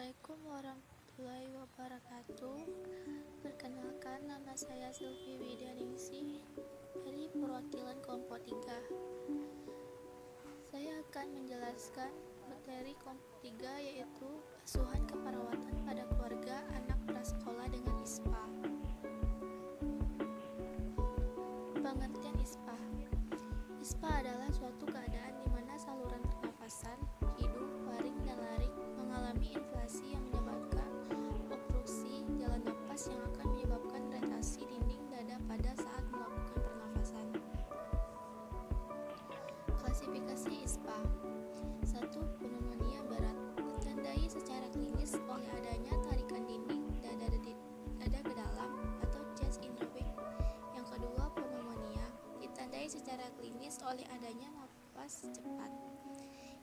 Assalamualaikum warahmatullahi wabarakatuh. Perkenalkan, nama saya Sylvie Widianingsih dari perwakilan kelompok 3. Saya akan menjelaskan materi kelompok 3, yaitu asuhan keperawatan pada keluarga anak prasekolah dengan ISPA. Pengertian ISPA. ISPA adalah suatu keadaan di mana saluran pernafasan, hidung, faring, dan laring mengalami inflamasi yang menyebabkan obstruksi jalan napas yang akan menyebabkan retasi dinding dada pada saat melakukan pernafasan. Klasifikasi ISPA. 1. Pneumonia berat, ditandai secara klinis oleh adanya tarikan dinding dada ke dalam atau chest innervation. Yang kedua, pneumonia ditandai secara klinis oleh adanya napas cepat.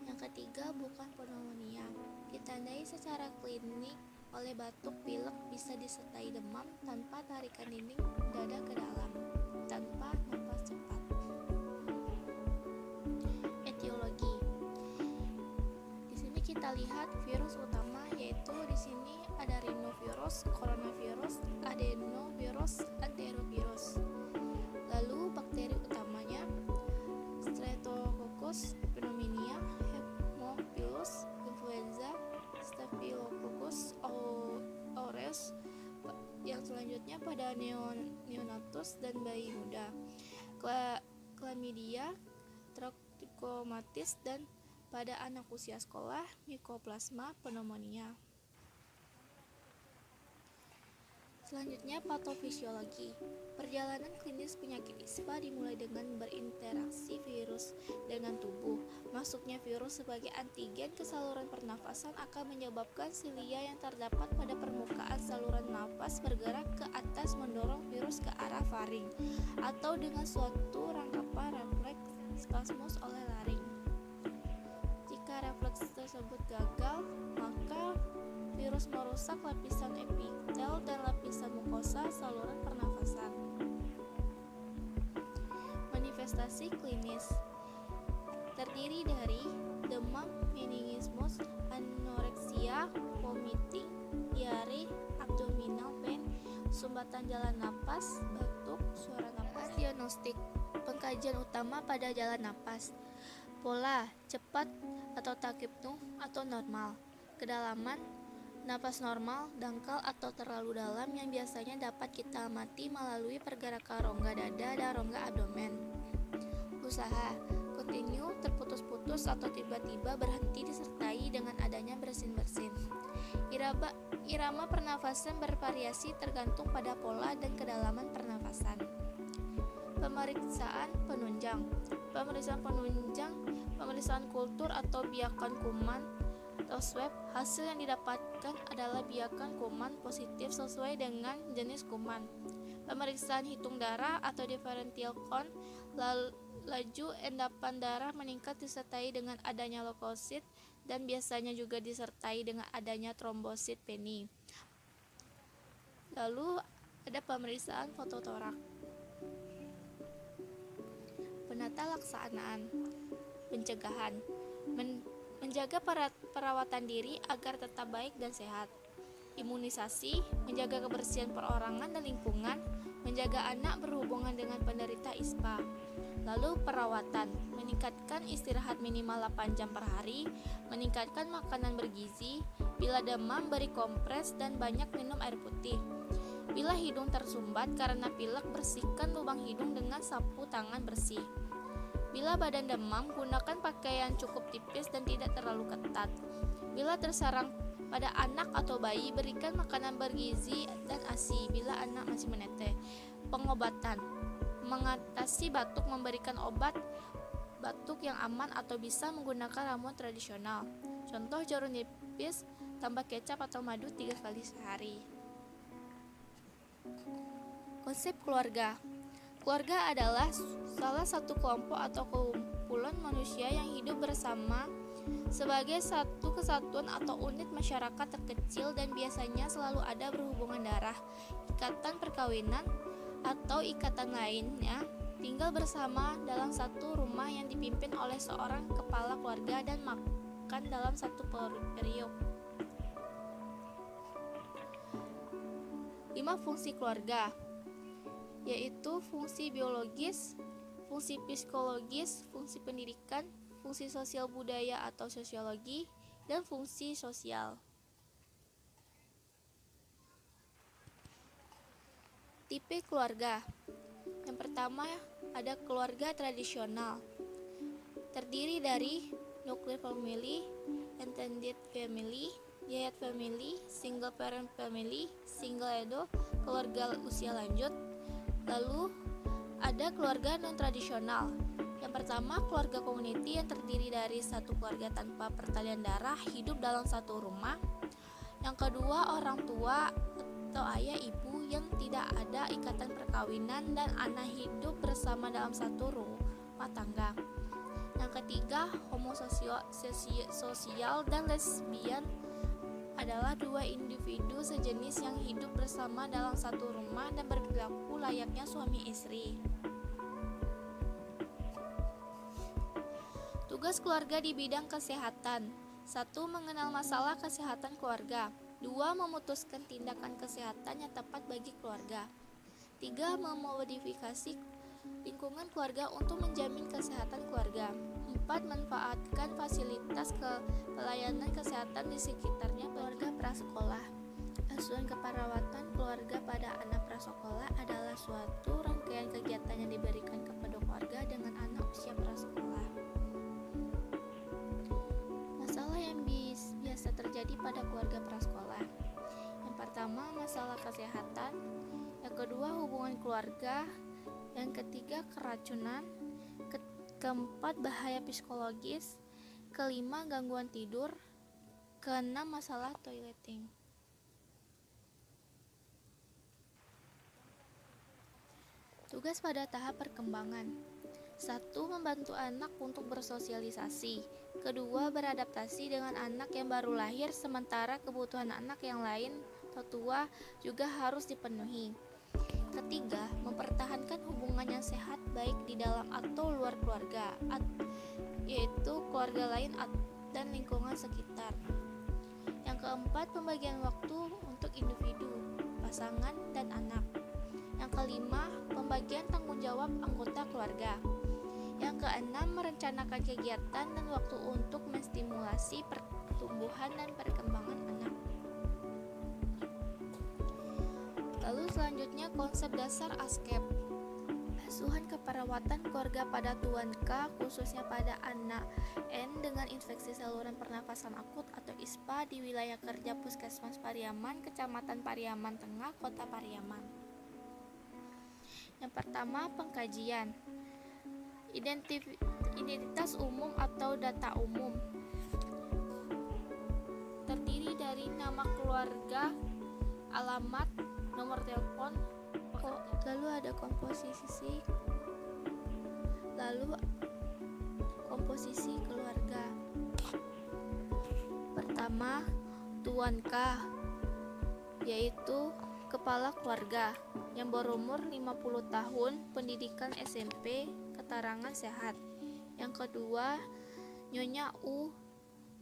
Yang ketiga, bukan pneumonia, ditandai secara klinik oleh batuk pilek bisa disertai demam tanpa tarikan dinding dada ke dalam, tanpa napas cepat. Etiologi. Di sini kita lihat virus utama, yaitu di sini ada rhinovirus, coronavirus, adenovirus, enterovirus. Lalu bakteri utamanya Streptococcus pneumoniae, Haemophilus influenza, Staphylococcus aureus. Yang selanjutnya pada neonatus dan bayi muda, Chlamydia trachomatis, dan pada anak usia sekolah, Mycoplasma pneumonia. Selanjutnya, patofisiologi. Perjalanan klinis penyakit ISPA dimulai dengan berinteraksi virus dengan tubuh. Masuknya virus sebagai antigen ke saluran pernafasan akan menyebabkan silia yang terdapat pada permukaan saluran napas bergerak ke atas mendorong virus ke arah faring, atau dengan suatu rangkapan refleks spasmus oleh laring. Jika refleks tersebut gagal, maka virus merusak lapisan epitel dan lapisan mukosa saluran pernafasan. Manifestasi klinis terdiri dari demam, meningismus, anoreksia, vomiting, diare, abdominal pain, sumbatan jalan napas, batuk, suara napas. Diagnostik. Pengkajian utama pada jalan napas. Pola cepat atau takipnu atau normal. Kedalaman napas normal, dangkal atau terlalu dalam yang biasanya dapat kita amati melalui pergerakan rongga dada dan rongga abdomen. Usaha kontinu, terputus-putus atau tiba-tiba berhenti disertai dengan adanya bersin-bersin. Irama pernafasan bervariasi tergantung pada pola dan kedalaman pernafasan. Pemeriksaan penunjang. Pemeriksaan kultur atau biakan kuman atau swab. Hasil yang didapatkan adalah biakan kuman positif sesuai dengan jenis kuman. Pemeriksaan hitung darah atau differential count. Laju endapan darah meningkat disertai dengan adanya leukosit dan biasanya juga disertai dengan adanya trombosit peni. Lalu ada pemeriksaan fototorak. Penata laksanaan. Pencegahan. Menjaga perawatan diri agar tetap baik dan sehat. Imunisasi, menjaga kebersihan perorangan dan lingkungan, menjaga anak berhubungan dengan penderita ISPA. Lalu perawatan, meningkatkan istirahat minimal 8 jam per hari, meningkatkan makanan bergizi, bila demam beri kompres dan banyak minum air putih. Bila hidung tersumbat karena pilek, bersihkan lubang hidung dengan sapu tangan bersih. Bila badan demam, gunakan pakaian cukup tipis dan tidak terlalu ketat. Bila tersarang pada anak atau bayi, berikan makanan bergizi dan ASI bila anak masih menetes. Pengobatan. Mengatasi batuk, memberikan obat batuk yang aman atau bisa menggunakan ramuan tradisional. Contoh jarum nipis tambah kecap atau madu 3 kali sehari. Konsep keluarga. Keluarga adalah salah satu kelompok atau kumpulan manusia yang hidup bersama sebagai satu kesatuan atau unit masyarakat terkecil dan biasanya selalu ada berhubungan darah, ikatan perkawinan, atau ikatan lainnya, tinggal bersama dalam satu rumah yang dipimpin oleh seorang kepala keluarga dan makan dalam satu periuk. 5 fungsi keluarga, yaitu fungsi biologis, fungsi psikologis, fungsi pendidikan, fungsi sosial budaya atau sosiologi, dan fungsi sosial. Tipe keluarga. Yang pertama ada keluarga tradisional. Terdiri dari nuclear family, extended family, yayat family, single parent family, single adult, keluarga usia lanjut. Lalu ada keluarga non-tradisional. Yang pertama keluarga community yang terdiri dari satu keluarga tanpa pertalian darah hidup dalam satu rumah. Yang kedua orang tua atau ayah ibu yang tidak ada ikatan perkawinan dan anak hidup bersama dalam satu rumah tangga. Yang ketiga homoseksual dan lesbian adalah dua individu sejenis yang hidup bersama dalam satu rumah dan berperilaku layaknya suami istri. Tugas keluarga di bidang kesehatan. 1. Mengenal masalah kesehatan keluarga. 2. Memutuskan tindakan kesehatan yang tepat bagi keluarga. 3. Memodifikasi lingkungan keluarga untuk menjamin kesehatan keluarga. 4. Manfaatkan fasilitas pelayanan kesehatan di sekitarnya. Keluarga prasekolah. Asuhan keperawatan keluarga pada anak prasekolah adalah suatu rangkaian kegiatan yang diberikan kepada keluarga dengan anak usia prasekolah. Masalah yang biasa terjadi pada keluarga prasekolah. Yang pertama, masalah kesehatan. Yang kedua, hubungan keluarga. Yang ketiga, keracunan. Keempat, bahaya psikologis. Kelima, gangguan tidur. Keenam, masalah toileting. Tugas pada tahap perkembangan. 1. Membantu anak untuk bersosialisasi. Kedua, beradaptasi dengan anak yang baru lahir, sementara kebutuhan anak yang lain atau tua juga harus dipenuhi. Ketiga, mempertahankan hubungan yang sehat baik di dalam atau luar keluarga, yaitu keluarga lain dan lingkungan sekitar. Yang keempat, pembagian waktu untuk individu, pasangan, dan anak. Yang kelima, pembagian tanggung jawab anggota keluarga. Yang keenam, merencanakan kegiatan dan waktu untuk menstimulasi pertumbuhan dan perkembangan anak. Lalu selanjutnya konsep dasar ASKEP. Asuhan keperawatan keluarga pada Tuan K, khususnya pada anak N dengan infeksi saluran pernafasan akut atau ISPA di wilayah kerja Puskesmas Pariaman, Kecamatan Pariaman Tengah, Kota Pariaman. Yang pertama, pengkajian. Identitas umum atau data umum. Terdiri dari nama keluarga, alamat, nomor telepon, lalu ada komposisi keluarga. Pertama, Tuan K, yaitu kepala keluarga yang berumur 50 tahun, pendidikan SMP, keterangan sehat. Yang kedua, Nyonya U,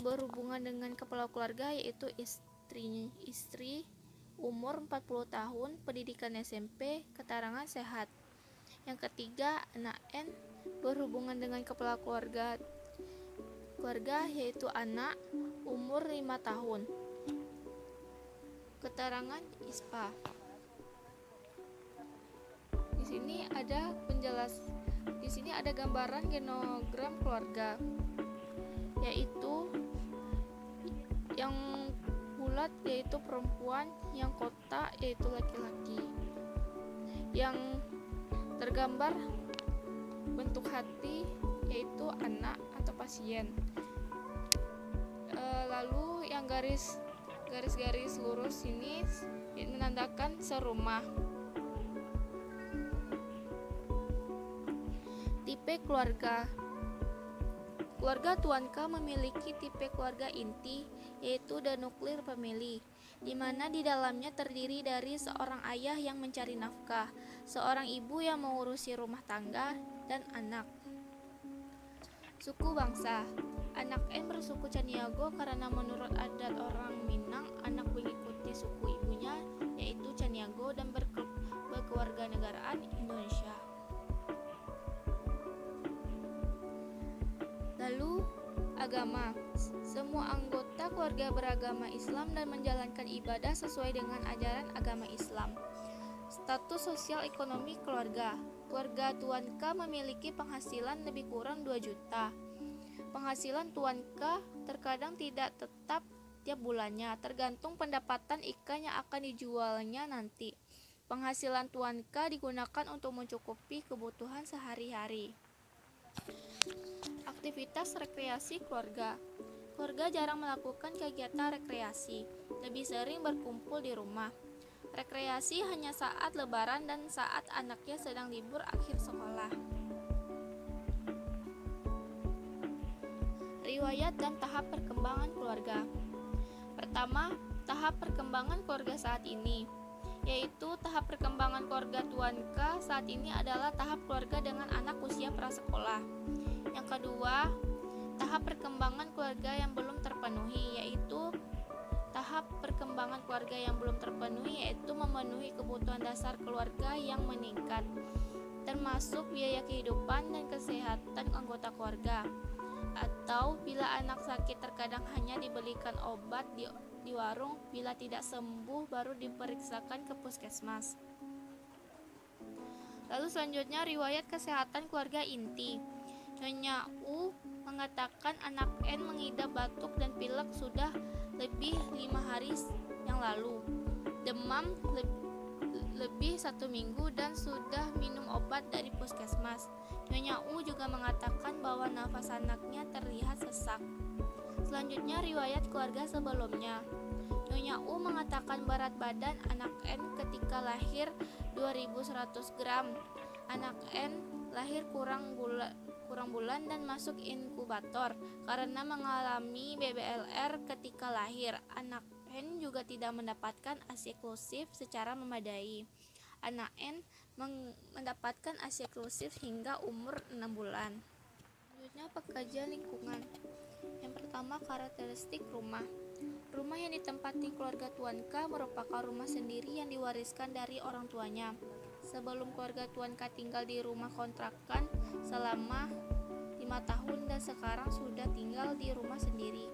berhubungan dengan kepala keluarga yaitu istri, umur 40 tahun, pendidikan SMP, keterangan sehat. Yang ketiga, anak N, berhubungan dengan kepala keluarga yaitu anak, umur 5 tahun, keterangan ISPA. Di sini ada gambaran genogram keluarga, yaitu yang bulat yaitu perempuan, yang kotak yaitu laki-laki. Yang tergambar bentuk hati yaitu anak atau pasien. Lalu yang garis-garis lurus ini menandakan serumah. Tipe keluarga. Keluarga Tuan K memiliki tipe keluarga inti, yaitu the nuclear family, di mana di dalamnya terdiri dari seorang ayah yang mencari nafkah, seorang ibu yang mengurusi rumah tangga, dan anak. Suku bangsa. Anak N bersuku Caniago karena menurut adat orang Minang, anak mengikuti suku ibunya, yaitu Caniago, Agama. Semua anggota keluarga beragama Islam dan menjalankan ibadah sesuai dengan ajaran agama Islam. Status sosial ekonomi keluarga. Keluarga Tuan K memiliki penghasilan lebih kurang 2 juta. Penghasilan Tuan K terkadang tidak tetap tiap bulannya, tergantung pendapatan ikan yang akan dijualnya nanti. Penghasilan Tuan K digunakan untuk mencukupi kebutuhan sehari-hari. Aktivitas rekreasi keluarga. Keluarga jarang melakukan kegiatan rekreasi, lebih sering berkumpul di rumah. Rekreasi hanya saat lebaran dan saat anaknya sedang libur akhir sekolah. Riwayat dan tahap perkembangan keluarga. Pertama, tahap perkembangan keluarga saat ini, yaitu tahap perkembangan keluarga Tuan K saat ini adalah tahap keluarga dengan anak usia prasekolah. Yang kedua, tahap perkembangan keluarga yang belum terpenuhi, yaitu tahap perkembangan keluarga yang belum terpenuhi yaitu memenuhi kebutuhan dasar keluarga yang meningkat, termasuk biaya kehidupan dan kesehatan anggota keluarga. Atau bila anak sakit terkadang hanya dibelikan obat di warung, bila tidak sembuh baru diperiksakan ke puskesmas. Lalu selanjutnya riwayat kesehatan keluarga inti. Nyonya U mengatakan anak N mengidap batuk dan pilek sudah lebih 5 hari yang lalu, demam lebih 1 minggu dan sudah minum obat dari puskesmas. Nyonya U juga mengatakan bahwa nafas anaknya terlihat sesak. Selanjutnya riwayat keluarga sebelumnya. Nyonya U mengatakan berat badan anak N ketika lahir 2100 gram. Anak N lahir kurang bulan dan masuk inkubator karena mengalami BBLR ketika lahir. Anak N juga tidak mendapatkan ASI eksklusif secara memadai. Anak N mendapatkan ASI eksklusif hingga umur 6 bulan. Selanjutnya pengkajian lingkungan. Yang pertama, karakteristik rumah. Rumah yang ditempati keluarga Tuan K merupakan rumah sendiri yang diwariskan dari orang tuanya. Sebelum keluarga Tuan K tinggal di rumah kontrakan selama 5 tahun dan sekarang sudah tinggal di rumah sendiri.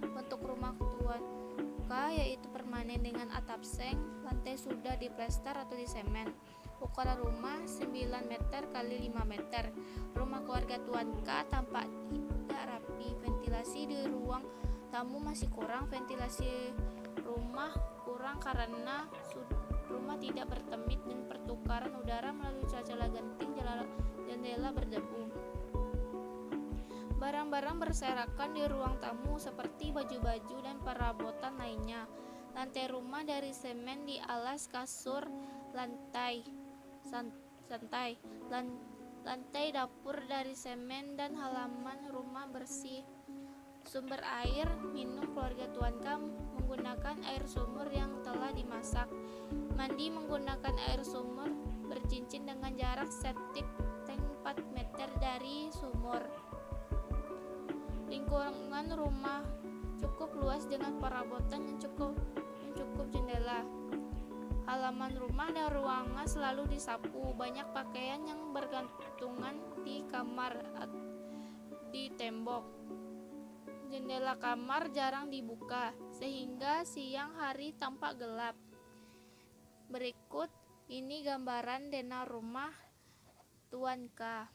Bentuk rumah Tuan K yaitu permanen dengan atap seng, lantai sudah diplester atau disemen. Ukuran rumah 9 meter x 5 meter. Rumah keluarga Tuan K tampak tidak rapi. Ventilasi di ruang tamu masih kurang. Ventilasi rumah kurang karena rumah tidak bertemit dan pertukaran udara melalui celah-celah genting jendela berdebu. Barang-barang berserakan di ruang tamu seperti baju-baju dan perabotan lainnya. Lantai rumah dari semen di alas kasur lantai santai. Lantai dapur dari semen dan halaman rumah bersih. Sumber air minum keluarga Tuan K menggunakan air sumur yang telah dimasak. Mandi menggunakan air sumur bercincin dengan jarak septic tank 4 meter dari sumur. Lingkungan rumah cukup luas dengan perabotan yang cukup jendela. Halaman rumah dan ruangan selalu disapu. Banyak pakaian yang bergantungan di kamar di tembok. Jendela kamar jarang dibuka sehingga siang hari tampak gelap. Berikut ini gambaran denah rumah Tuan K.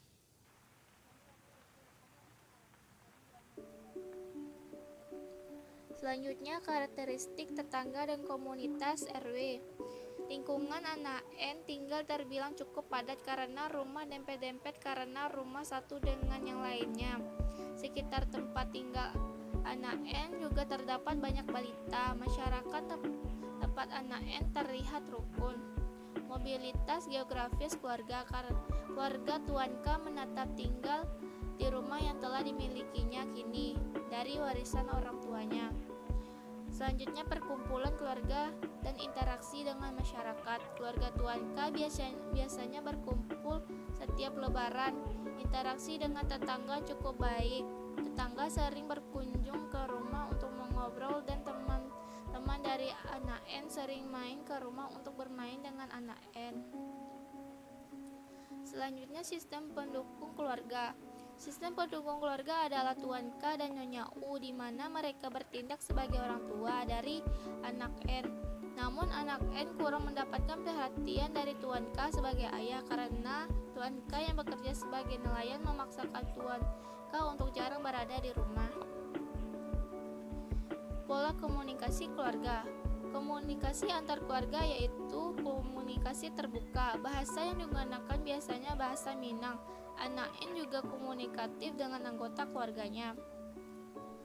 Selanjutnya karakteristik tetangga dan komunitas RW. Lingkungan anak N tinggal terbilang cukup padat karena rumah dempet-dempet karena rumah satu dengan yang lainnya. Sekitar tempat tinggal anak N juga terdapat banyak balita. Masyarakat tempat anak N terlihat rukun. Mobilitas geografis keluarga. Keluarga Tuan K menetap tinggal di rumah yang telah dimilikinya kini dari warisan orang tuanya. Selanjutnya perkumpulan keluarga dan interaksi dengan masyarakat. Keluarga Tuan K biasanya berkumpul setiap lebaran. Interaksi dengan tetangga cukup baik. Tetangga sering berkunjung ke rumah untuk mengobrol dan teman-teman dari anak N sering main ke rumah untuk bermain dengan anak N. Selanjutnya sistem pendukung keluarga. Sistem pendukung keluarga adalah Tuan K dan Nyonya U, di mana mereka bertindak sebagai orang tua dari anak N. Namun anak N kurang mendapatkan perhatian dari Tuan K sebagai ayah karena Tuan K yang bekerja sebagai nelayan memaksakan Tuan K untuk jarang berada di rumah. Pola komunikasi keluarga. Komunikasi antar keluarga yaitu komunikasi terbuka. Bahasa yang digunakan biasanya bahasa Minang. Anak N juga komunikatif dengan anggota keluarganya.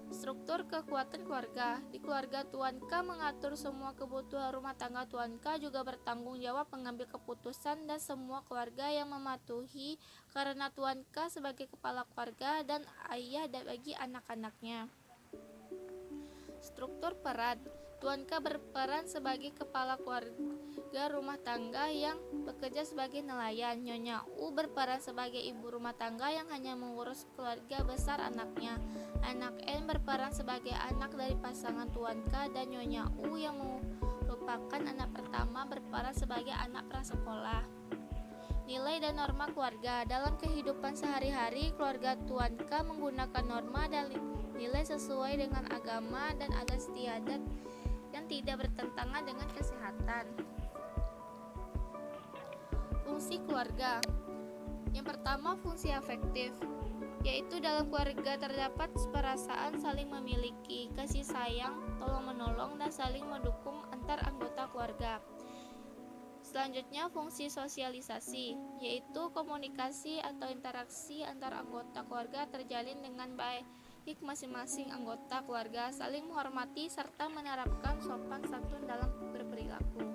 Struktur kekuatan keluarga. Di keluarga Tuan K mengatur semua kebutuhan rumah tangga. Tuan K juga bertanggung jawab mengambil keputusan dan semua keluarga yang mematuhi karena Tuan K sebagai kepala keluarga dan ayah bagi anak-anaknya. Struktur peran. Tuan K berperan sebagai kepala keluarga rumah tangga yang bekerja sebagai nelayan. Nyonya U berperan sebagai ibu rumah tangga yang hanya mengurus keluarga besar anaknya. Anak N berperan sebagai anak dari pasangan Tuan K dan Nyonya U yang merupakan anak pertama berperan sebagai anak prasekolah. Nilai dan norma keluarga. Dalam kehidupan sehari-hari, keluarga Tuan K menggunakan norma dan nilai sesuai dengan agama dan adat istiadat yang tidak bertentangan dengan kesehatan. Fungsi keluarga. Yang pertama, fungsi afektif, yaitu dalam keluarga terdapat perasaan saling memiliki, kasih sayang, tolong-menolong, dan saling mendukung antar anggota keluarga. Selanjutnya, fungsi sosialisasi, yaitu komunikasi atau interaksi antar anggota keluarga terjalin dengan baik masing-masing anggota keluarga, saling menghormati serta menerapkan sopan santun dalam berperilaku.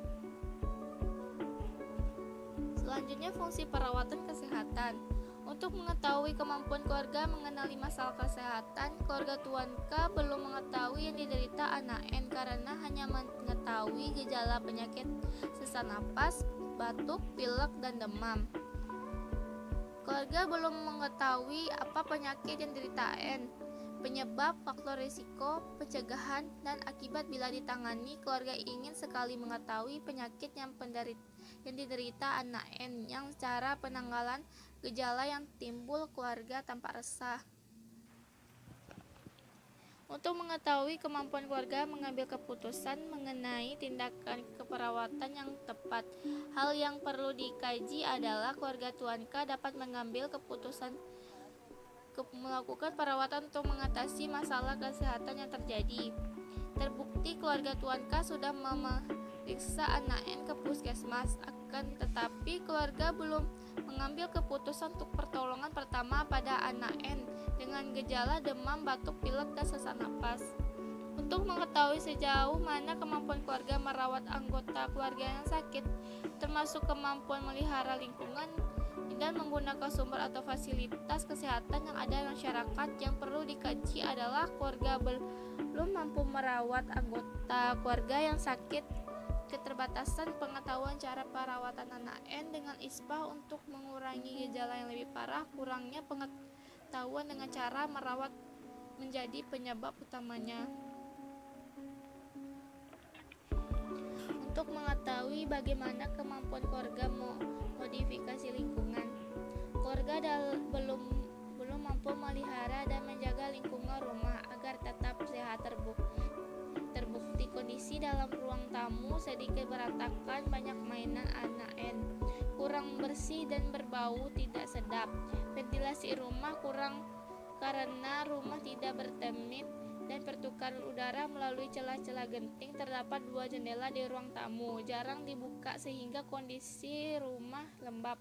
Selanjutnya, fungsi perawatan kesehatan. Untuk mengetahui kemampuan keluarga mengenali masalah kesehatan, keluarga Tuan K belum mengetahui yang diderita anak N karena hanya mengetahui gejala penyakit sesak napas, batuk, pilek, dan demam. Keluarga belum mengetahui apa penyakit yang diderita N, penyebab, faktor risiko, pencegahan, dan akibat bila ditangani. Keluarga ingin sekali mengetahui penyakit yang diderita anak N, yang cara penanggalan gejala yang timbul keluarga tanpa resah. Untuk mengetahui kemampuan keluarga mengambil keputusan mengenai tindakan keperawatan yang tepat, hal yang perlu dikaji adalah keluarga Tuan K dapat mengambil keputusan melakukan perawatan untuk mengatasi masalah kesehatan yang terjadi. Terbukti keluarga Tuan K sudah memeriksa anak N ke puskesmas, akan tetapi keluarga belum mengambil keputusan untuk pertolongan pertama pada anak N dengan gejala demam, batuk, pilek, dan sesak napas. Untuk mengetahui sejauh mana kemampuan keluarga merawat anggota keluarga yang sakit, termasuk kemampuan melihara lingkungan dan menggunakan sumber atau fasilitas kesehatan yang ada di masyarakat, yang perlu dikaji adalah keluarga belum mampu merawat anggota keluarga yang sakit, keterbatasan pengetahuan cara perawatan anak N dengan ISPA untuk mengurangi gejala yang lebih parah, kurangnya pengetahuan dengan cara merawat menjadi penyebab utamanya. Untuk mengetahui bagaimana kemampuan keluarga modifikasi lingkungan, keluarga belum mampu melihara dan menjaga lingkungan rumah agar tetap sehat. Terbukti kondisi dalam ruang tamu sedikit berantakan, banyak mainan anak N, kurang bersih dan berbau tidak sedap. Ventilasi rumah kurang karena rumah tidak bertemit dan pertukaran udara melalui celah-celah genting. Terdapat 2 jendela di ruang tamu, jarang dibuka sehingga kondisi rumah lembab.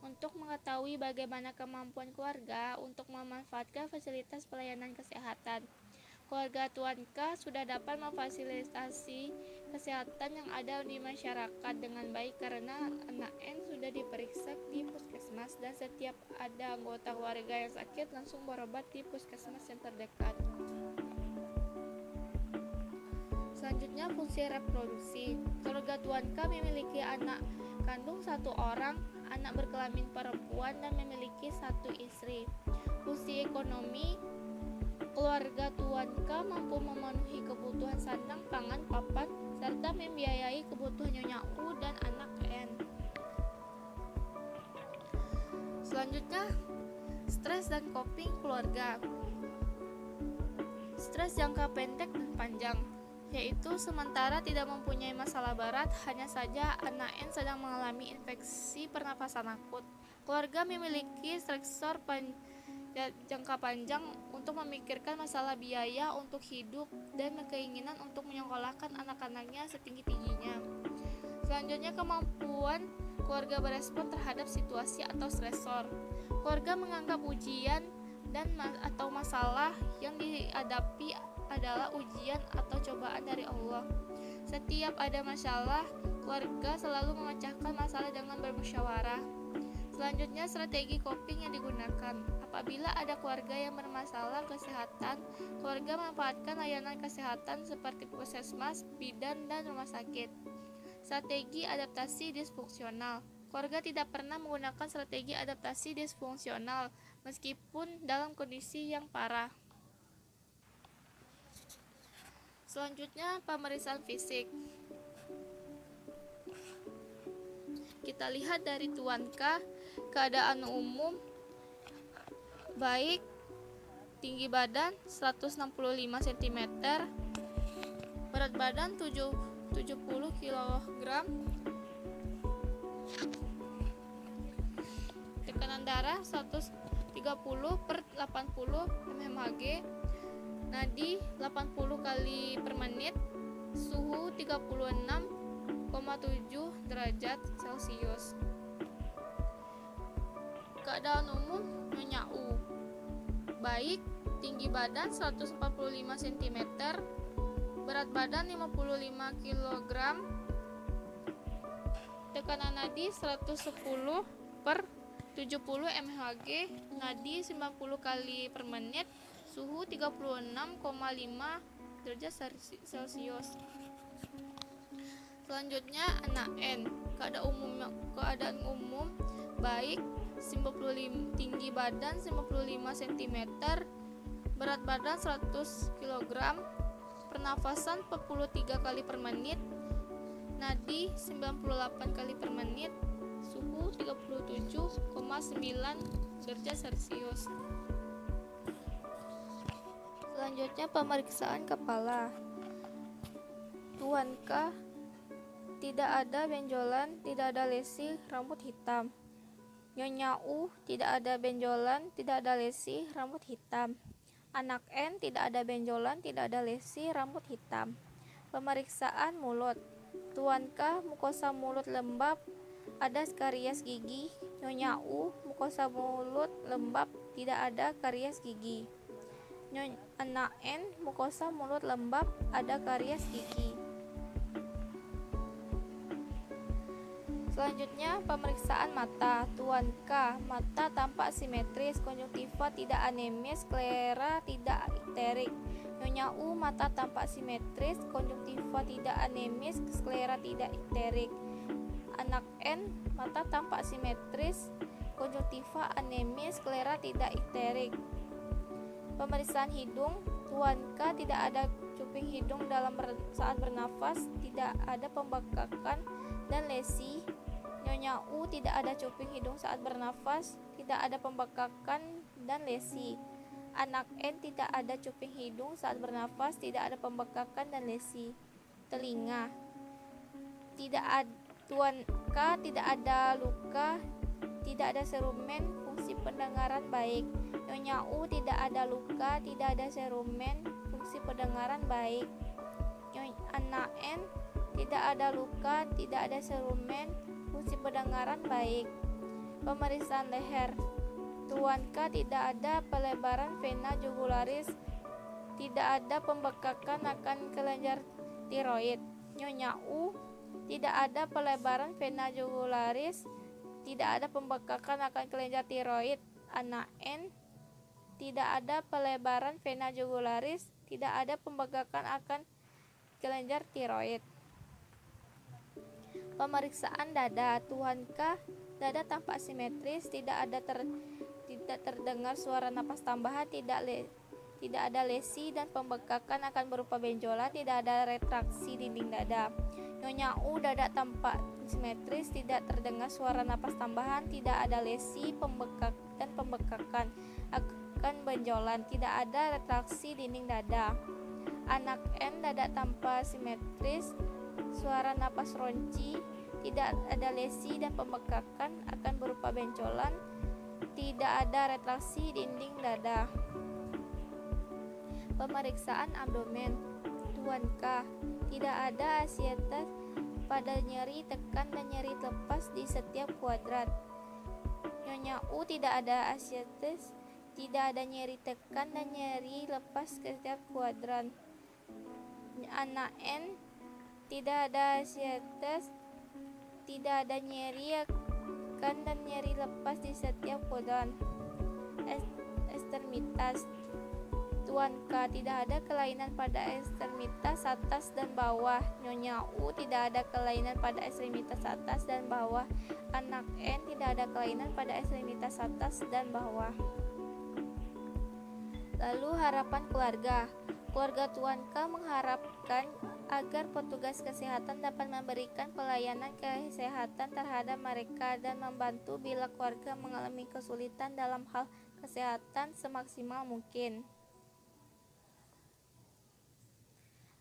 Untuk mengetahui bagaimana kemampuan keluarga untuk memanfaatkan fasilitas pelayanan kesehatan, keluarga Tuan K sudah dapat memfasilitasi kesehatan yang ada di masyarakat dengan baik karena anak N sudah diperiksa di puskesmas dan setiap ada anggota keluarga yang sakit langsung berobat di puskesmas yang terdekat. Selanjutnya, fungsi reproduksi. Keluarga Tuan K memiliki anak kandung 1 orang, anak berkelamin perempuan, dan memiliki 1 istri. Fungsi ekonomi. Keluarga Tuan K mampu memenuhi kebutuhan sandang, pangan, papan, serta membiayai kebutuhan Nyonya U dan anak N. Selanjutnya, Stres dan coping keluarga. Stres jangka pendek dan panjang, yaitu sementara tidak mempunyai masalah berat, hanya saja anak N sedang mengalami infeksi pernapasan akut. Keluarga memiliki stresor jangka panjang untuk memikirkan masalah biaya untuk hidup dan keinginan untuk menyekolahkan anak-anaknya setinggi-tingginya. Selanjutnya, kemampuan keluarga berespon terhadap situasi atau stresor. Keluarga menganggap ujian dan atau masalah yang dihadapi adalah ujian atau cobaan dari Allah. Setiap ada masalah, keluarga selalu memecahkan masalah dengan bermusyawarah. Selanjutnya, strategi coping yang digunakan. Apabila ada keluarga yang bermasalah kesehatan, keluarga memanfaatkan layanan kesehatan seperti puskesmas, bidan, dan rumah sakit. Strategi adaptasi disfungsional. Keluarga tidak pernah menggunakan strategi adaptasi disfungsional meskipun dalam kondisi yang parah. Selanjutnya, pemeriksaan fisik. Kita lihat dari Tuan K, keadaan umum baik, tinggi badan 165 cm, berat badan 70 kg, tekanan darah 130/80 mmHg, nadi 80 kali per menit, suhu 36,7 derajat Celcius. Keadaan umum Nyonya U baik, tinggi badan 145 cm, berat badan 55 kg, tekanan nadi 110/70 mmHg, nadi 90 kali per menit, suhu 36,5 derajat Celcius. Selanjutnya, anak N, keadaan umum baik, tinggi badan 55 cm, berat badan 100 kg, pernafasan 43 kali per menit, nadi 98 kali per menit, suhu 37,9 derajat Celcius. Selanjutnya, pemeriksaan kepala. Tuan K, tidak ada benjolan, tidak ada lesi, rambut hitam. Nyonya U, tidak ada benjolan, tidak ada lesi, rambut hitam. Anak N, tidak ada benjolan, tidak ada lesi, rambut hitam. Pemeriksaan mulut. Tuan K, mukosa mulut lembab, ada karies gigi. Nyonya U, mukosa mulut lembab, tidak ada karies gigi. Anak N, mukosa mulut lembab, ada karies gigi. Selanjutnya, pemeriksaan mata. Tuan K, mata tampak simetris, konjungtiva tidak anemis, sklera tidak ikterik. Nyonya U, mata tampak simetris, konjungtiva tidak anemis, sklera tidak ikterik. Anak N, mata tampak simetris, konjungtiva anemis, sklera tidak ikterik. Pemeriksaan hidung. Tuan K, tidak ada cuping hidung saat bernafas, tidak ada pembengkakan dan lesi. Nyonya U, tidak ada cuping hidung saat bernafas, tidak ada pembengkakan dan lesi. Anak N, tidak ada cuping hidung saat bernafas, tidak ada pembengkakan dan lesi. Telinga. Tuan K, tidak ada luka, tidak ada serumen, fungsi pendengaran baik. Nyonya U, tidak ada luka, tidak ada serumen, fungsi pendengaran baik. Anak N, tidak ada luka, tidak ada serumen, fungsi pendengaran baik. Pemeriksaan leher. Tuan K, tidak ada pelebaran vena jugularis, tidak ada pembengkakan akan kelenjar tiroid. Nyonya U, tidak ada pelebaran vena jugularis, tidak ada pembengkakan akan kelenjar tiroid. Anak N, tidak ada pelebaran vena jugularis, tidak ada pembengkakan akan kelenjar tiroid. Pemeriksaan dada. Tuan K, dada tampak simetris, tidak terdengar suara napas tambahan, tidak ada lesi dan pembengkakan akan berupa benjolan, tidak ada retraksi dinding dada. Nyonya U, dada tampak simetris, tidak terdengar suara napas tambahan, tidak ada lesi dan pembengkakan. akan benjolan, tidak ada retraksi dinding dada. Anak N dada tanpa simetris, suara napas ronci, tidak ada lesi dan pembekakan akan berupa benjolan, tidak ada retraksi dinding dada. Pemeriksaan abdomen. Tuan K, tidak ada asietas pada nyeri tekan dan nyeri lepas di setiap kuadrat. Nyonya U, tidak ada asietas, tidak ada nyeri tekan dan nyeri lepas ke setiap kuadran. Anak N, tidak ada asietas, tidak ada nyeri tekan dan nyeri lepas di setiap kuadran. Ekstremitas. Tuan K, tidak ada kelainan pada ekstremitas atas dan bawah. Nyonya U, tidak ada kelainan pada ekstremitas atas dan bawah. Anak N, tidak ada kelainan pada ekstremitas atas dan bawah. Lalu harapan keluarga. Keluarga Tuan K mengharapkan agar petugas kesehatan dapat memberikan pelayanan kesehatan terhadap mereka dan membantu bila keluarga mengalami kesulitan dalam hal kesehatan semaksimal mungkin.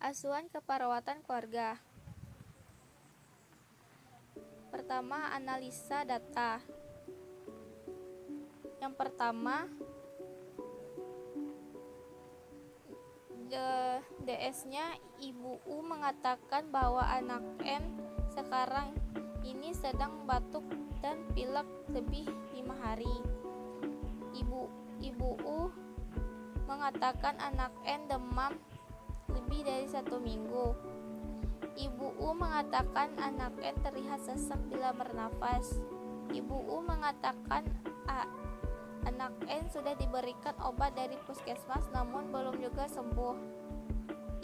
Asuhan keperawatan keluarga. Pertama, analisa data. Yang pertama, DS-nya Ibu U mengatakan bahwa anak N sekarang ini sedang batuk dan pilek lebih 5 hari. Ibu U mengatakan anak N demam lebih dari 1 minggu. Ibu U mengatakan anak N terlihat sesak bila bernafas. Ibu U mengatakan anak N sudah diberikan obat dari puskesmas namun belum juga sembuh.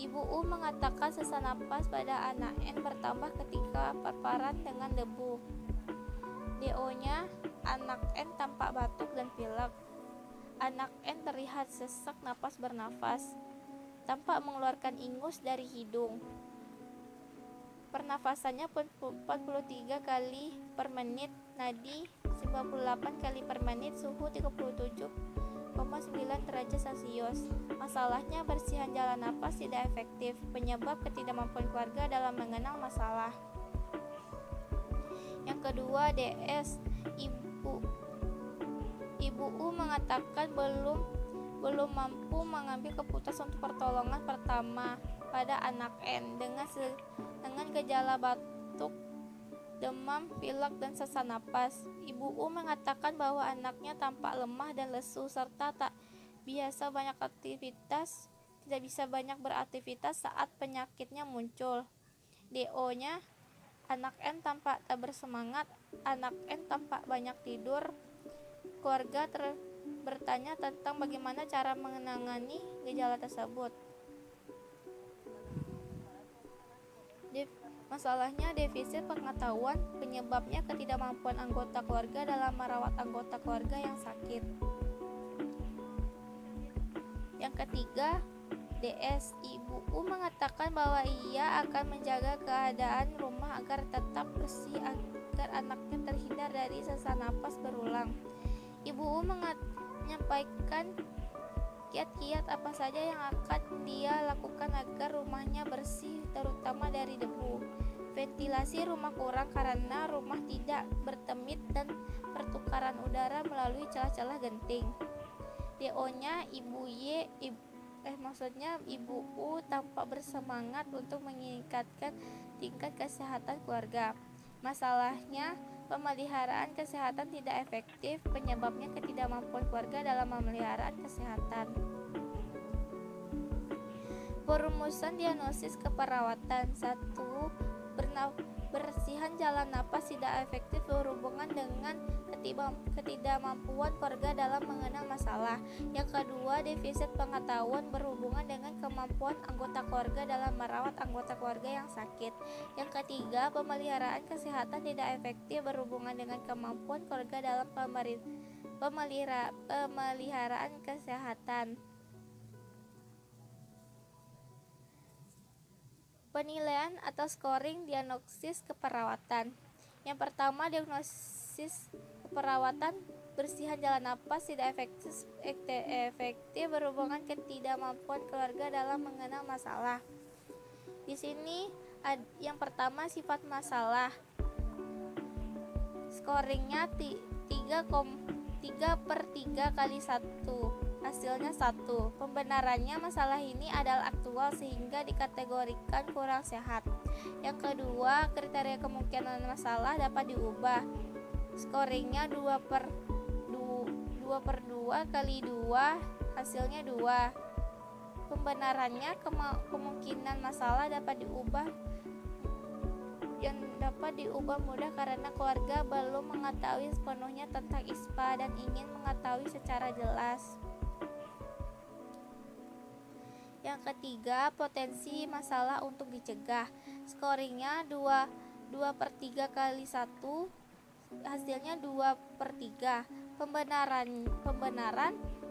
Ibu U mengatakan sesak napas pada anak N bertambah ketika paparan dengan debu. DO-nya anak N tampak batuk dan pilek. Anak N terlihat sesak napas bernafas, tampak mengeluarkan ingus dari hidung. Pernafasannya 43 kali per menit, nadi 98 kali per menit, suhu 37,9 derajat Celcius. Masalahnya bersihan jalan napas tidak efektif, penyebab ketidakmampuan keluarga dalam mengenal masalah. Yang kedua, DS. Ibu U mengatakan belum mampu mengambil keputusan untuk pertolongan pertama pada anak N dengan gejala batuk, demam, pilek, dan sesak napas. Ibu U mengatakan bahwa anaknya tampak lemah dan lesu serta tak tidak bisa banyak beraktivitas saat penyakitnya muncul. DO-nya anak N tampak tak bersemangat, anak N tampak banyak tidur. Keluarga bertanya tentang bagaimana cara menangani gejala tersebut. Masalahnya defisit pengetahuan, penyebabnya ketidakmampuan anggota keluarga dalam merawat anggota keluarga yang sakit. Yang ketiga, DS. Ibu U mengatakan bahwa ia akan menjaga keadaan rumah agar tetap bersih agar anaknya terhindar dari sesak napas berulang. Ibu U menyampaikan kiat-kiat apa saja yang akan dia lakukan agar rumahnya bersih, terutama dari debu. Ventilasi rumah kurang karena rumah tidak bertemit dan pertukaran udara melalui celah-celah genting. DO-nya Ibu U tampak bersemangat untuk meningkatkan tingkat kesehatan keluarga. Masalahnya, pemeliharaan kesehatan tidak efektif, penyebabnya ketidakmampuan keluarga dalam pemeliharaan kesehatan. Perumusan diagnosis keperawatan. 1. Bersihan jalan napas tidak efektif berhubungan dengan ketidakmampuan keluarga dalam mengenal masalah. Yang kedua, defisit pengetahuan berhubungan dengan kemampuan anggota keluarga dalam merawat anggota keluarga yang sakit. Yang ketiga, pemeliharaan kesehatan tidak efektif berhubungan dengan kemampuan keluarga dalam pemeliharaan kesehatan. Penilaian atau scoring diagnosis keperawatan. Yang pertama, diagnosis keperawatan Bersihan jalan napas tidak efektif berhubungan ketidakmampuan keluarga dalam mengenal masalah. Di sini yang pertama sifat masalah. Scoringnya 3/3 kali 1, hasilnya 1. Pembenarannya masalah ini adalah aktual sehingga dikategorikan kurang sehat. Yang kedua, kriteria kemungkinan masalah dapat diubah. Scoringnya 2/2 kali 2, hasilnya 2. Pembenarannya kemungkinan masalah dapat diubah mudah karena keluarga belum mengetahui sepenuhnya tentang ISPA dan ingin mengetahui secara jelas. Yang ketiga, potensi masalah untuk dicegah. Scoringnya 2/3 kali 1, hasilnya 2/3. Pembenaran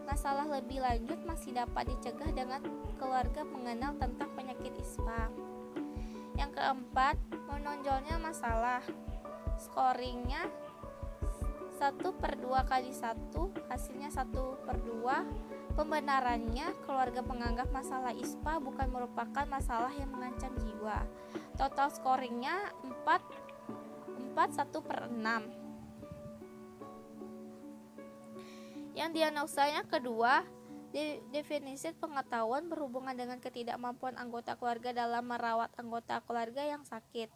masalah lebih lanjut masih dapat dicegah dengan keluarga mengenal tentang penyakit ISPA. Yang keempat, menonjolnya masalah. Scoringnya 1/2 kali 1, hasilnya 1/2. Pembenarannya, keluarga menganggap masalah ISPA bukan merupakan masalah yang mengancam jiwa. Total scoringnya 1/6. Yang diagnosanya kedua, definisi pengetahuan berhubungan dengan ketidakmampuan anggota keluarga dalam merawat anggota keluarga yang sakit.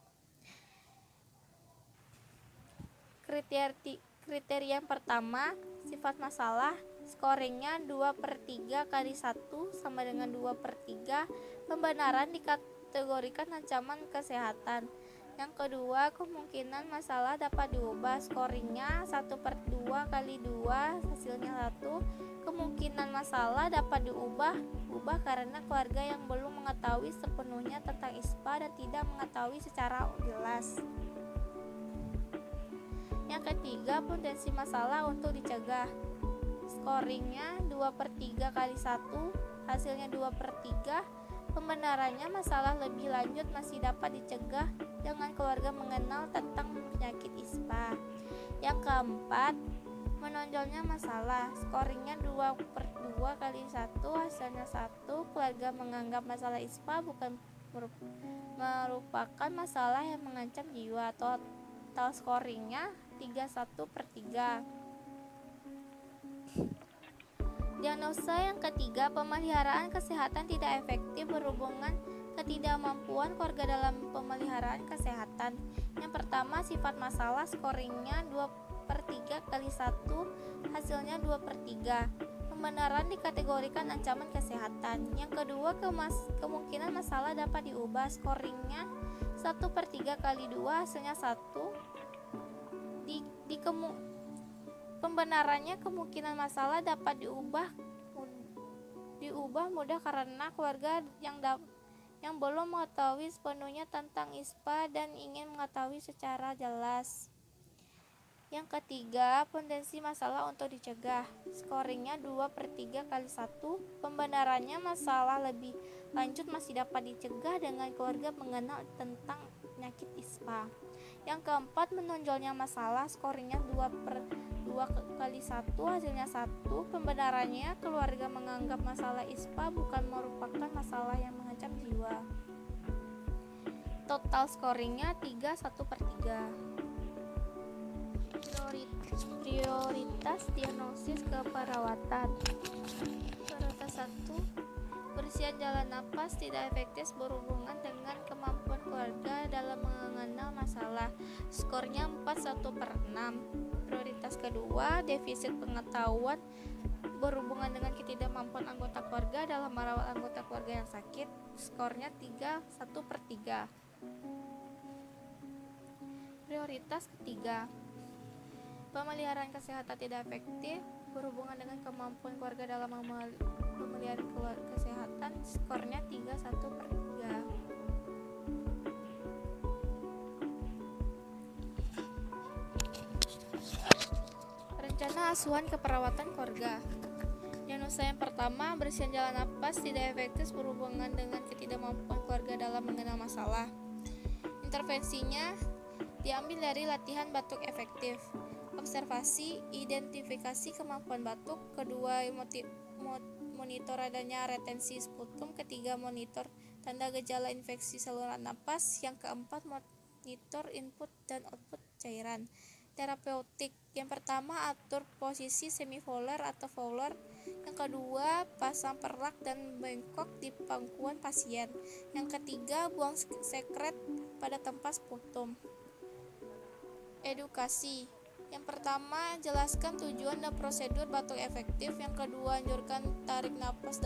Kriteria yang pertama, sifat masalah. Scoringnya 2/3 kali 1 sama dengan 2/3. Pembenaran dikategorikan ancaman kesehatan. Yang kedua, kemungkinan masalah dapat diubah. Scoringnya 1/2 kali 2, hasilnya 1. Kemungkinan masalah dapat diubah karena keluarga yang belum mengetahui sepenuhnya tentang ISPA dan tidak mengetahui secara jelas. Yang ketiga, potensi masalah untuk dicegah. Scoringnya 2/3 kali 1, hasilnya 2/3. Pembenarannya masalah lebih lanjut masih dapat dicegah dengan keluarga mengenal tentang penyakit ISPA. Yang keempat, menonjolnya masalah. Scoringnya 2/2 kali 1, hasilnya 1. Keluarga menganggap masalah ISPA bukan merupakan masalah yang mengancam jiwa. Total scoringnya 1/3. Diagnosa yang ketiga, pemeliharaan kesehatan tidak efektif berhubungan ketidakmampuan keluarga dalam pemeliharaan kesehatan. Yang pertama, sifat masalah. Scoringnya 2/3 kali 1, hasilnya 2/3. Pembenaran dikategorikan ancaman kesehatan. Yang kedua, kemungkinan masalah dapat diubah. Scoringnya 1/3 kali 2, hasilnya 1. Pembenarannya kemungkinan masalah dapat diubah mudah karena keluarga yang belum mengetahui sepenuhnya tentang ISPA dan ingin mengetahui secara jelas. Yang ketiga, potensi masalah untuk dicegah. Scoringnya 2/3 kali 1. Pembenarannya masalah lebih lanjut masih dapat dicegah dengan keluarga mengenal tentang penyakit ISPA. Yang keempat, menonjolnya masalah. Scoringnya 2/2 kali 1, hasilnya 1. Pembenarannya, keluarga menganggap masalah ISPA bukan merupakan masalah yang mengancam jiwa. Total scoringnya 1/3. Prioritas diagnosis keperawatan. Prioritas 1, bersihan jalan napas tidak efektif berhubungan dengan kemampuan keluarga dalam mengenal masalah. Skornya 4/1/6. Prioritas kedua, defisit pengetahuan berhubungan dengan ketidakmampuan anggota keluarga dalam merawat anggota keluarga yang sakit. Skornya 1/3. Prioritas ketiga, pemeliharaan kesehatan tidak efektif berhubungan dengan kemampuan keluarga dalam memelihara kesehatan. Skornya 1/3. Rencana asuhan keperawatan keluarga. Diagnosa yang pertama, bersihan jalan napas tidak efektif berhubungan dengan ketidakmampuan keluarga dalam mengenal masalah. Intervensinya diambil dari latihan batuk efektif. Observasi, identifikasi kemampuan batuk. Kedua, monitor adanya retensi sputum. Ketiga, monitor tanda gejala infeksi saluran napas. Yang keempat, monitor input dan output cairan. Terapeutik, yang pertama atur posisi semi-fowler atau fowler. Yang kedua, pasang perlak dan bengkok di pangkuan pasien. Yang ketiga, buang sekret pada tempat sputum. Edukasi, yang pertama, jelaskan tujuan dan prosedur batuk efektif. Yang kedua, anjurkan tarik napas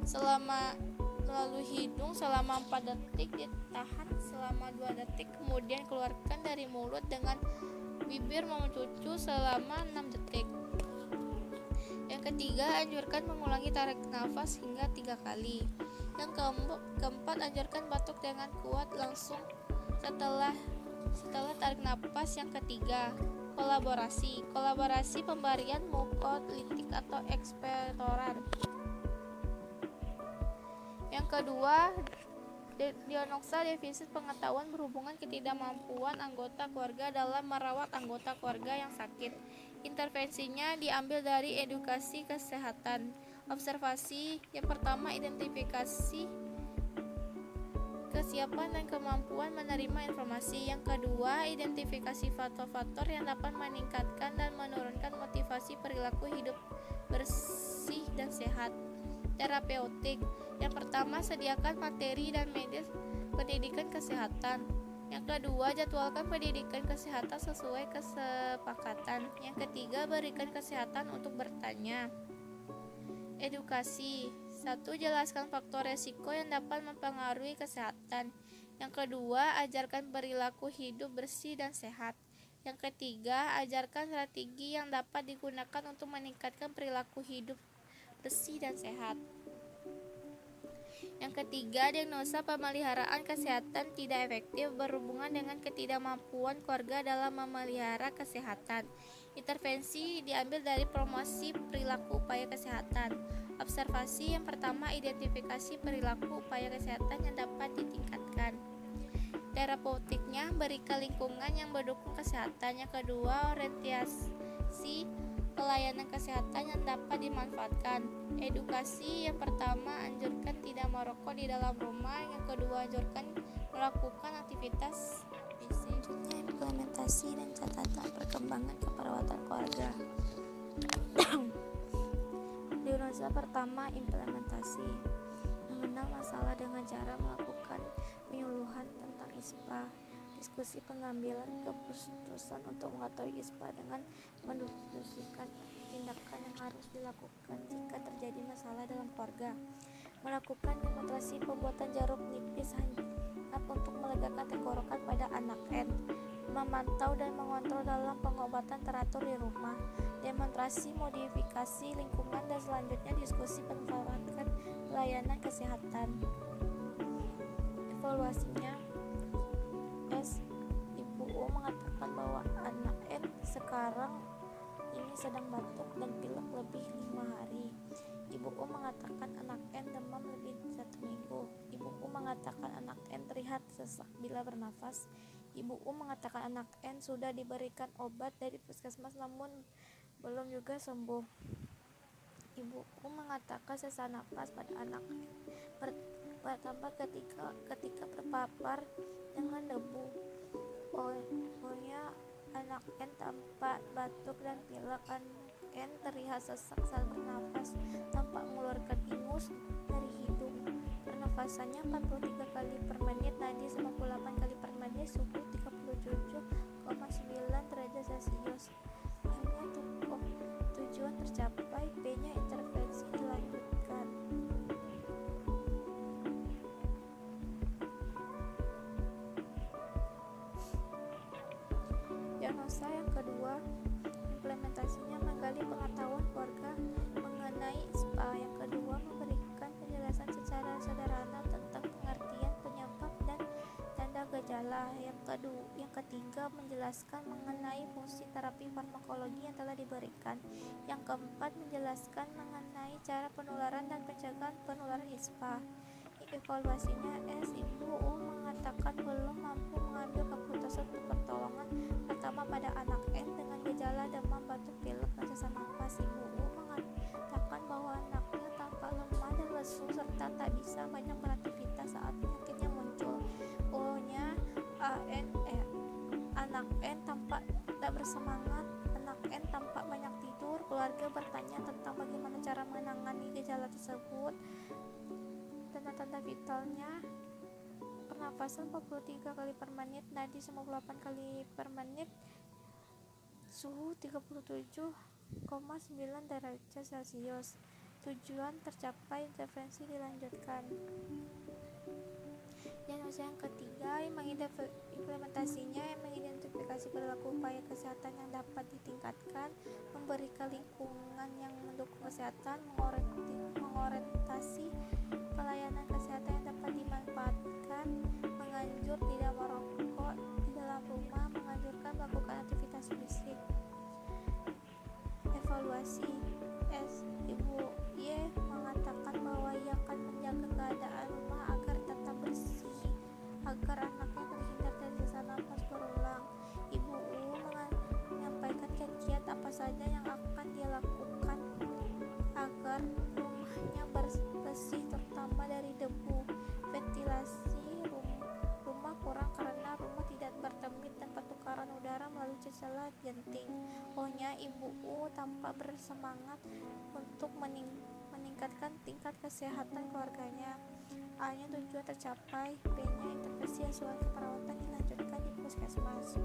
selama melalui hidung selama 4 detik, ditahan selama 2 detik, kemudian keluarkan dari mulut dengan bibir mencucu selama 6 detik. Yang ketiga, anjurkan mengulangi tarik nafas hingga 3 kali. Yang keempat, anjurkan batuk dengan kuat langsung setelah tarik nafas. Yang ketiga, kolaborasi pemberian mukolitik atau ekspektoran. Yang kedua, diagnosa defisit pengetahuan berhubungan ketidakmampuan anggota keluarga dalam merawat anggota keluarga yang sakit. Intervensinya diambil dari edukasi kesehatan. Observasi, yang pertama, identifikasi kesiapan dan kemampuan menerima informasi. Yang kedua, identifikasi faktor-faktor yang dapat meningkatkan dan menurunkan motivasi perilaku hidup bersih dan sehat. Terapeutik, yang pertama, sediakan materi dan media pendidikan kesehatan. Yang kedua, jadwalkan pendidikan kesehatan sesuai kesepakatan. Yang ketiga, berikan kesehatan untuk bertanya. Edukasi, 1. Jelaskan faktor resiko yang dapat mempengaruhi kesehatan. Yang kedua, ajarkan perilaku hidup bersih dan sehat. Yang ketiga, ajarkan strategi yang dapat digunakan untuk meningkatkan perilaku hidup bersih dan sehat. Yang ketiga, diagnosa pemeliharaan kesehatan tidak efektif berhubungan dengan ketidakmampuan keluarga dalam memelihara kesehatan. Intervensi diambil dari promosi perilaku upaya kesehatan. Observasi, yang pertama, identifikasi perilaku upaya kesehatan yang dapat ditingkatkan. Terapeutiknya, berikan lingkungan yang mendukung kesehatan. Yang kedua, orientasi pelayanan kesehatan yang dapat dimanfaatkan. Edukasi, yang pertama, anjurkan tidak merokok di dalam rumah. Yang kedua, anjurkan melakukan aktivitas fisik. Selanjutnya, implementasi dan catatan perkembangan keperawatan keluarga. Diagnosa pertama, implementasi. Mengenal masalah dengan cara melakukan penyuluhan tentang ISPA. Diskusi pengambilan keputusan untuk mengetahui ISPA dengan mendiskusikan tindakan yang harus dilakukan jika terjadi masalah dalam keluarga. Melakukan demonstrasi pembuatan jarum nipis hangat untuk melegakan tenggorokan pada anak N. Memantau dan mengontrol dalam pengobatan teratur di rumah. Demonstrasi modifikasi lingkungan dan selanjutnya diskusi penerapan pelayanan kesehatan. Evaluasinya, Ibu U mengatakan bahwa anak N sekarang ini sedang batuk dan pilek lebih 5 hari. Ibu U mengatakan anak N demam lebih 1 minggu. Ibu U mengatakan anak N terlihat sesak bila bernafas. Ibu U mengatakan anak N sudah diberikan obat dari puskesmas namun belum juga sembuh. Ibu U mengatakan sesak napas pada anak N bertambah ketika terpapar dengan debu. Pokoknya anak N tampak batuk dan pilek. Anak N terlihat sesak saat bernapas, tampak mengeluarkan ingus dari hidung. Pernafasannya 43 kali per menit, nadi 98 kali per menit, suhu 37,9 derajat Celcius. Hanya tujuan tercapai, P-nya intervensi dilanjutkan. Diagnosa yang kedua, implementasinya menggali pengetahuan keluarga mengenai ISPA. Yang kedua, memberikan penjelasan secara sederhana tentang pengertian penyebab dan tanda gejala. Yang ketiga, menjelaskan mengenai fungsi terapi farmakologi yang telah diberikan. Yang keempat, menjelaskan mengenai cara penularan dan pencegahan penularan ISPA. Evaluasinya, Ibu U mengatakan belum mampu mengambil keputusan untuk pertolongan pertama pada anak N dengan gejala lesu serta tak bisa banyak beraktivitas saat penyakitnya muncul. O-nya anak N tampak tak bersemangat, anak N tampak banyak tidur. Keluarga bertanya tentang bagaimana cara menangani gejala tersebut. Tanda-tanda vitalnya: pernapasan 43 kali per menit, nadi 98 kali per menit, suhu 37,9 derajat Celcius. Tujuan tercapai, intervensi dilanjutkan. Dan usaha yang ketiga, implementasinya mengidentifikasi perilaku upaya kesehatan yang dapat ditingkatkan, memberikan lingkungan yang mendukung kesehatan, mengorientasi pelayanan kesehatan yang dapat dimanfaatkan, menganjur tidak merokok di dalam rumah, menganjurkan melakukan aktivitas fisik. Evaluasi. Ibu Y mengatakan bahwa ia akan menjaga keadaan rumah agar tetap bersih, agar anaknya terhindar dari sesak napas berulang. Ibu U menyampaikan kiat-kiat apa saja yang akan dia lakukan agar rumahnya bersih, terutama dari debu. Ventilasi rumah kurang karena rumah tidak bertemit dan pertukaran udara melalui celah genting. O-nya, Ibu U tampak bersemangat untuk meningkatkan tingkat kesehatan keluarganya. A-nya, tujuan tercapai. B-nya, intervensi asuhan keperawatan dilanjutkan di puskesmas.